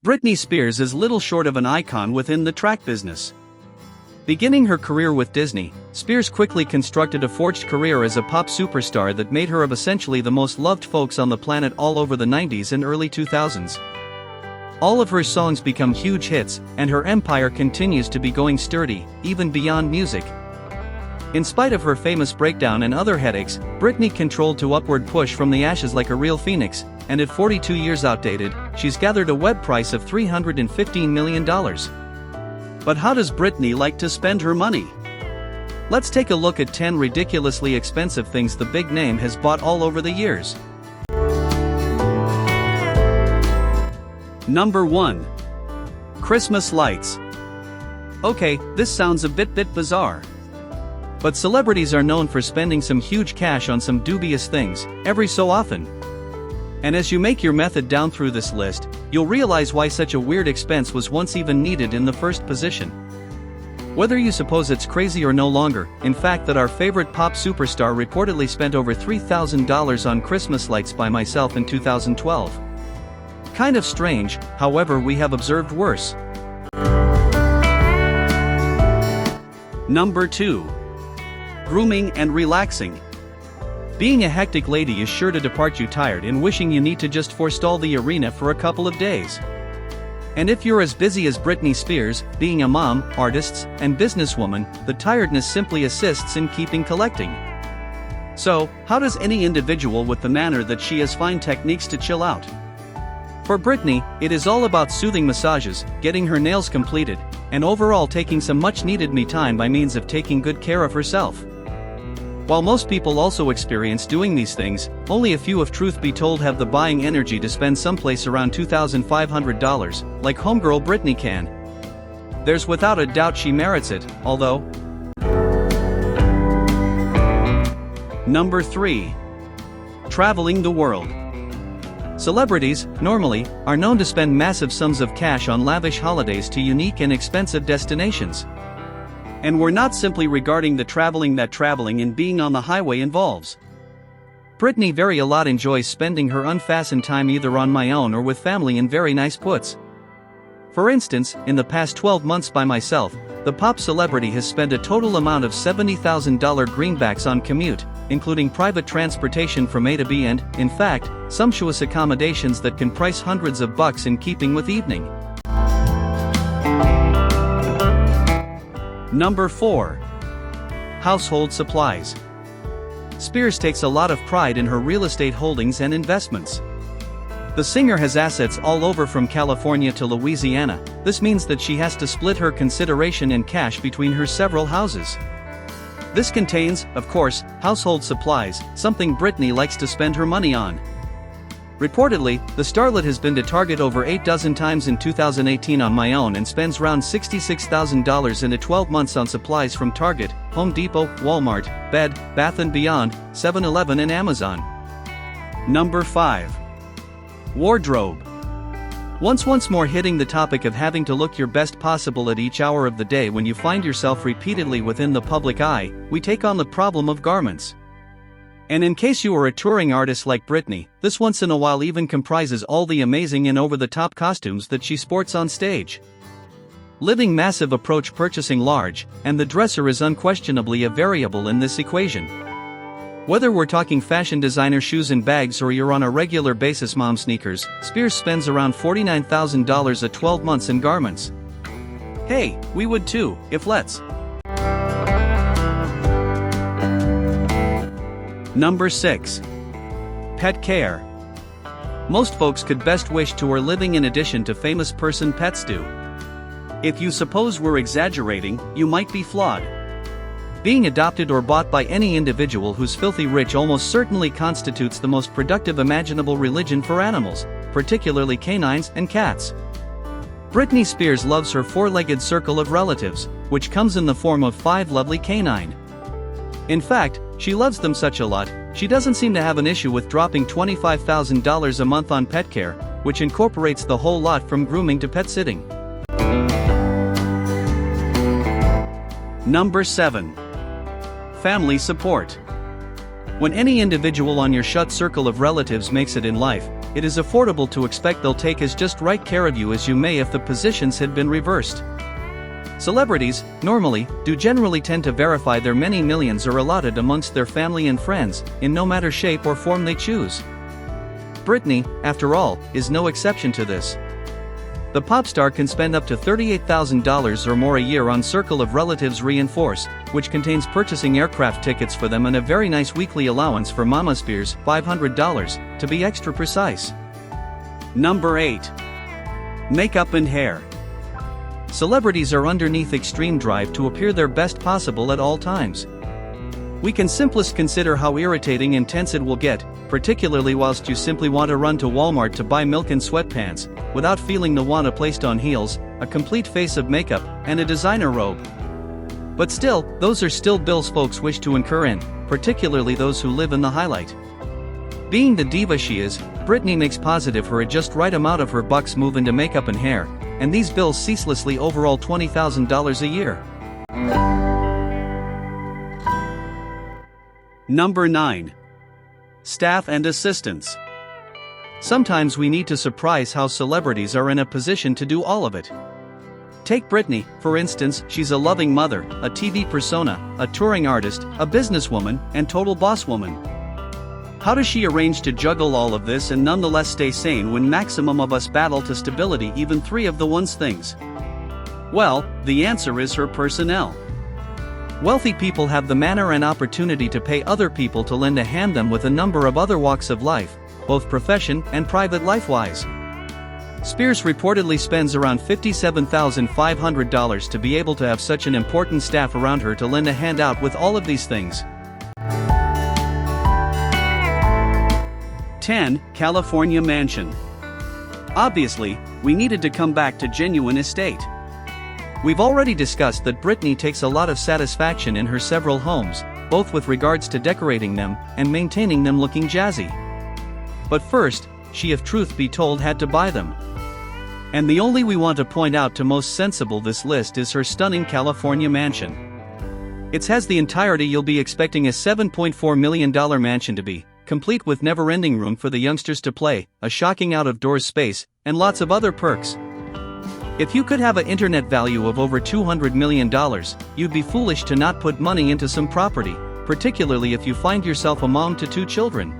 Britney Spears is little short of an icon within the track business. Beginning her career with Disney, Spears quickly constructed a forged career as a pop superstar that made her of essentially the most loved folks on the planet all over the 90s and early 2000s. All of her songs become huge hits, and her empire continues to be going sturdy, even beyond music. In spite of her famous breakdown and other headaches, Britney controlled to upward push from the ashes like a real phoenix, and at 42 years outdated, she's gathered a web price of $315 million. But how does Britney like to spend her money? Let's take a look at 10 ridiculously expensive things the big name has bought all over the years. Number 1. Christmas lights. Okay, this sounds a bit bizarre. But celebrities are known for spending some huge cash on some dubious things, every so often. And as you make your method down through this list, you'll realize why such a weird expense was once even needed in the first position. Whether you suppose it's crazy or no longer, in fact that our favorite pop superstar reportedly spent over $3,000 on Christmas lights by myself in 2012. Kind of strange, however we have observed worse. Number 2. Grooming and Relaxing. Being a hectic lady is sure to depart you tired and wishing you need to just forestall the arena for a couple of days. And if you're as busy as Britney Spears, being a mom, artist, and businesswoman, the tiredness simply assists in keeping collecting. So, how does any individual with the manner that she has find techniques to chill out? For Britney, it is all about soothing massages, getting her nails completed, and overall taking some much-needed me time by means of taking good care of herself. While most people also experience doing these things, only a few, if truth be told, have the buying energy to spend someplace around $2,500, like homegirl Britney can. There's without a doubt she merits it, although. Number 3. Traveling the world. Celebrities, normally, are known to spend massive sums of cash on lavish holidays to unique and expensive destinations. And we're not simply regarding the traveling that traveling and being on the highway involves. Britney very a lot enjoys spending her unfastened time either on my own or with family in very nice puts. For instance, in the past 12 months by myself, the pop celebrity has spent a total amount of $70,000 greenbacks on commute, including private transportation from A to B and, in fact, sumptuous accommodations that can price hundreds of bucks in keeping with evening. Number 4. Household supplies. Spears takes a lot of pride in her real estate holdings and investments. The singer has assets all over from California to Louisiana. This means that she has to split her consideration in cash between her several houses. This contains, of course, household supplies, something Britney likes to spend her money on. Reportedly, the starlet has been to Target over 8 dozen times in 2018 on my own and spends around $66,000 in 12 months on supplies from Target, Home Depot, Walmart, Bed, Bath & Beyond, 7-Eleven and Amazon. Number 5. Wardrobe. Once more hitting the topic of having to look your best possible at each hour of the day when you find yourself repeatedly within the public eye, we take on the problem of garments. And in case you are a touring artist like Britney, this once in a while even comprises all the amazing and over-the-top costumes that she sports on stage. Living massive approach purchasing large, and the dresser is unquestionably a variable in this equation. Whether we're talking fashion designer shoes and bags or you're on a regular basis mom sneakers, Spears spends around $49,000 at 12 months in garments. Hey, we would too, if let's. Number 6. Pet care. Most folks could best wish to were living in addition to famous person pets do. If you suppose we're exaggerating, you might be flawed. Being adopted or bought by any individual who's filthy rich almost certainly constitutes the most productive imaginable religion for animals, particularly canines and cats. Britney Spears loves her four-legged circle of relatives, which comes in the form of 5 lovely canine. In fact, she loves them such a lot, she doesn't seem to have an issue with dropping $25,000 a month on pet care, which incorporates the whole lot from grooming to pet sitting. Number 7. Family support. When any individual on your shut circle of relatives makes it in life, it is affordable to expect they'll take as just right care of you as you may if the positions had been reversed. Celebrities, normally, do generally tend to verify their many millions are allotted amongst their family and friends, in no matter shape or form they choose. Britney, after all, is no exception to this. The pop star can spend up to $38,000 or more a year on Circle of Relatives Reinforce, which contains purchasing aircraft tickets for them and a very nice weekly allowance for Mama Spears, $500, to be extra precise. Number 8. Makeup and hair. Celebrities are underneath extreme drive to appear their best possible at all times. We can simplest consider how irritating and tense it will get, particularly whilst you simply want to run to Walmart to buy milk and sweatpants, without feeling the wanna placed on heels, a complete face of makeup, and a designer robe. But still, those are still bills folks wish to incur in, particularly those who live in the highlight. Being the diva she is, Britney makes positive her a just right amount of her bucks move into makeup and hair, and these bills ceaselessly overall $20,000 a year. Number 9. Staff and assistants. Sometimes we need to surprise how celebrities are in a position to do all of it. Take Britney, for instance. She's a loving mother, a TV persona, a touring artist, a businesswoman, and total boss woman. How does she arrange to juggle all of this and nonetheless stay sane when maximum of us battle to stability even three of the one's things? Well, the answer is her personnel. Wealthy people have the manner and opportunity to pay other people to lend a hand them with a number of other walks of life, both profession and private life-wise. Spears reportedly spends around $57,500 to be able to have such an important staff around her to lend a hand out with all of these things. 10. California Mansion. Obviously, we needed to come back to genuine estate. We've already discussed that Britney takes a lot of satisfaction in her several homes, both with regards to decorating them and maintaining them looking jazzy. But first, she, if truth be told, had to buy them. And the only we want to point out to most sensible this list is her stunning California mansion. It has the entirety you'll be expecting a $7.4 million mansion to be, complete with never-ending room for the youngsters to play, a shocking out-of-doors space, and lots of other perks. If you could have an internet value of over $200 million, you'd be foolish to not put money into some property, particularly if you find yourself a mom to 2 children.